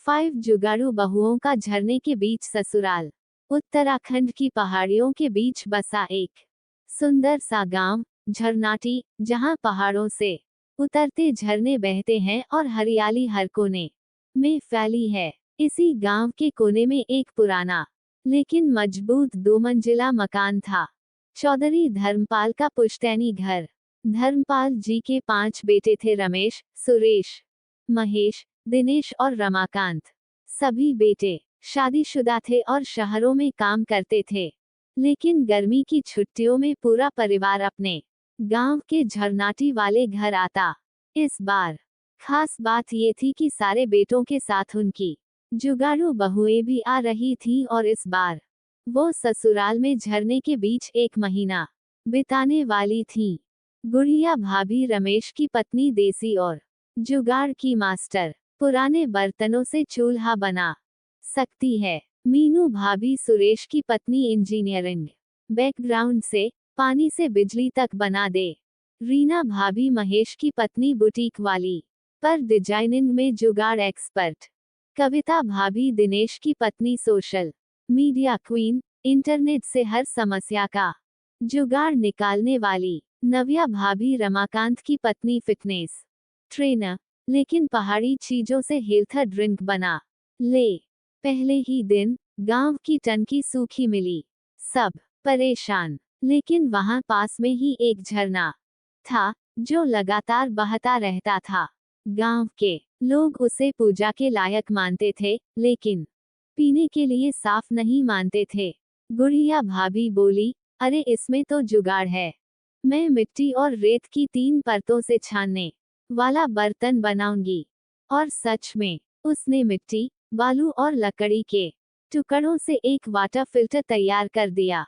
5 जुगाड़ू बहुओं का झरने के बीच ससुराल। उत्तराखंड की पहाड़ियों के बीच बसा एक सुंदर सा गांव झरनाटी, जहां पहाड़ों से उतरते झरने बहते हैं और हरियाली हर कोने में फैली है। इसी गांव के कोने में एक पुराना लेकिन मजबूत 2 मंजिला मकान था। चौधरी धर्मपाल का पुश्तैनी घर। धर्मपाल जी के 5 बेटे थे, रमेश, सुरेश, महेश, दिनेश और रमाकांत। सभी बेटे शादीशुदा थे और शहरों में काम करते थे, लेकिन गर्मी की छुट्टियों में पूरा परिवार अपने गांव के झरनाटी वाले घर आता। इस बार खास बात ये थी कि सारे बेटों के साथ उनकी जुगाड़ू बहुएं भी आ रही थीं और इस बार वो ससुराल में झरने के बीच 1 महीना बिताने वाली थीं। गुड़िया भाभी रमेश की पत्नी देसी और जुगाड़ की मास्टर, पुराने बर्तनों से चूल्हा बना सकती है। मीनू भाभी सुरेश की पत्नी इंजीनियरिंग बैकग्राउंड से पानी से बिजली तक बना दे। रीना भाभी महेश की पत्नी बुटीक वाली, पर डिजाइनिंग में जुगाड़ एक्सपर्ट। कविता भाभी दिनेश की पत्नी सोशल मीडिया क्वीन, इंटरनेट से हर समस्या का जुगाड़ निकालने वाली। नव्या भाभी रमाकांत की पत्नी फिटनेस ट्रेनर, लेकिन पहाड़ी चीजों से हेल्थ ड्रिंक बना ले। पहले ही दिन गांव की टंकी सूखी मिली, सब परेशान। लेकिन वहां पास में ही एक झरना था जो लगातार बहता रहता था। गांव के लोग उसे पूजा के लायक मानते थे, लेकिन पीने के लिए साफ नहीं मानते थे। गुड़िया भाभी बोली, अरे इसमें तो जुगाड़ है, मैं मिट्टी और रेत की 3 परतों से छानने वाला बर्तन बनाऊंगी। और सच में उसने मिट्टी, बालू और लकड़ी के टुकड़ों से एक वाटर फिल्टर तैयार कर दिया।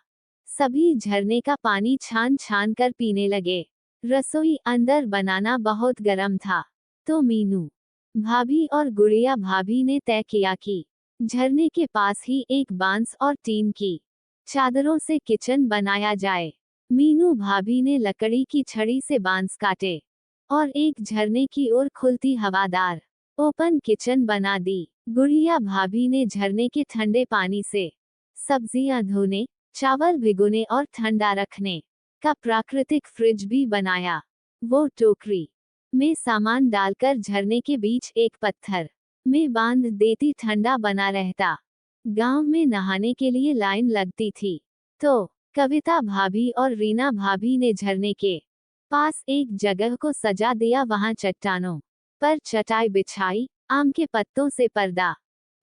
सभी झरने का पानी छान छान कर पीने लगे। रसोई अंदर बनाना बहुत गर्म था, तो मीनू भाभी और गुड़िया भाभी ने तय किया कि झरने के पास ही एक बांस और टीन की चादरों से किचन बनाया जाए। मीनू भाभी ने लकड़ी की छड़ी से बांस काटे और एक झरने की ओर खुलती हवादार ओपन किचन बना दी। गुड़िया भाभी ने झरने के ठंडे पानी से सब्जियां धोने, चावल भिगोने और ठंडा रखने का प्राकृतिक फ्रिज भी बनाया। वो टोकरी में सामान डालकर झरने के बीच एक पत्थर में बांध देती, ठंडा बना रहता। गांव में नहाने के लिए लाइन लगती थी, तो कविता भाभी और रीना भाभी ने झरने के पास एक जगह को सजा दिया। वहां चट्टानों पर चटाई बिछाई, आम के पत्तों से पर्दा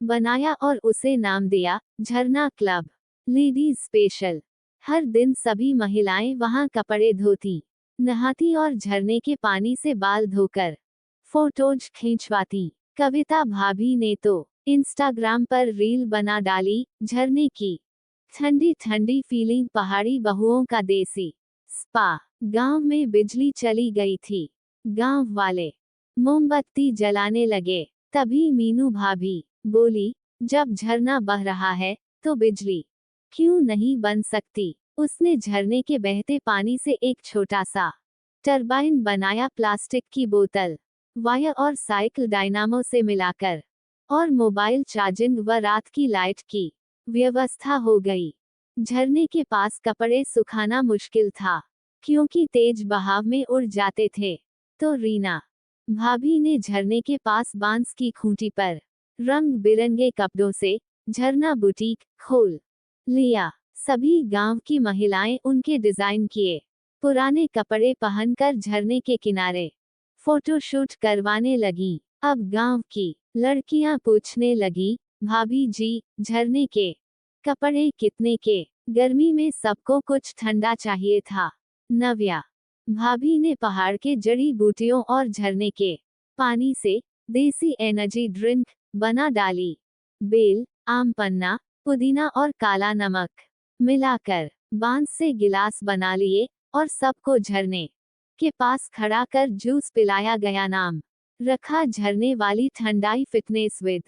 बनाया और उसे नाम दिया झरना क्लब, लेडीज स्पेशल। हर दिन सभी महिलाएं वहां कपड़े धोती, नहाती और झरने के पानी से बाल धोकर फोटोज खींचवाती। कविता भाभी ने तो इंस्टाग्राम पर रील बना डाली। झरने की ठंडी ठंडी फीलिंग, पहाड़ी बहुओं का देसी स्पा। गांव में बिजली चली गई थी। गांव वाले मोमबत्ती जलाने लगे। तभी मीनू भाभी बोली, जब झरना बह रहा है तो बिजली क्यों नहीं बन सकती। उसने झरने के बहते पानी से एक छोटा सा टरबाइन बनाया, प्लास्टिक की बोतल, वायर और साइकिल डायनामो से मिलाकर, और मोबाइल चार्जिंग व रात की लाइट की व्यवस्था हो गई। झरने के पास कपड़े सुखाना मुश्किल था, क्योंकि तेज बहाव में उड़ जाते थे, तो रीना भाभी ने झरने के पास बांस की खूंटी पर रंग बिरंगे कपड़ों से झरना बुटीक खोल लिया। सभी गांव की महिलाएं उनके डिजाइन किए पुराने कपड़े पहनकर झरने के किनारे फोटोशूट करवाने लगीं। अब गांव की लड़कियां पूछने लगी, भाभी जी, झरने के कपड़े कितने के। गर्मी में सबको कुछ ठंडा चाहिए था। नव्या भाभी ने पहाड़ के जड़ी बूटियों और झरने के पानी से देसी एनर्जी ड्रिंक बना डाली। बेल, आम पन्ना, पुदीना और काला नमक मिलाकर बांस से गिलास बना लिए और सबको झरने के पास खड़ा कर जूस पिलाया गया। नाम रखा झरने वाली ठंडाई फिटनेस विद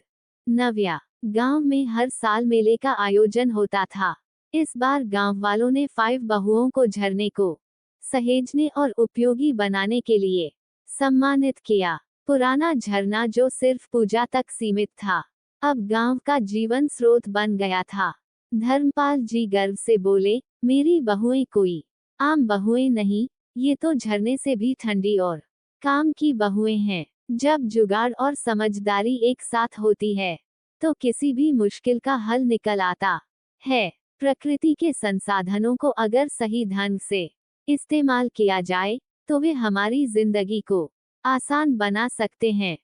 नव्या। गांव में हर साल मेले का आयोजन होता था। इस बार गांव वालों ने 5 बहुओं को झरने को सहेजने और उपयोगी बनाने के लिए सम्मानित किया। पुराना झरना जो सिर्फ पूजा तक सीमित था, अब गांव का जीवन स्रोत बन गया था। धर्मपाल जी गर्व से बोले, मेरी बहुएं कोई आम बहुएं नहीं, ये तो झरने से भी ठंडी और काम की बहुएं हैं। जब जुगाड़ और समझदारी एक साथ होती है तो किसी भी मुश्किल का हल निकल आता है। प्रकृति के संसाधनों को अगर सही ढंग से इस्तेमाल किया जाए तो वे हमारी जिंदगी को आसान बना सकते हैं।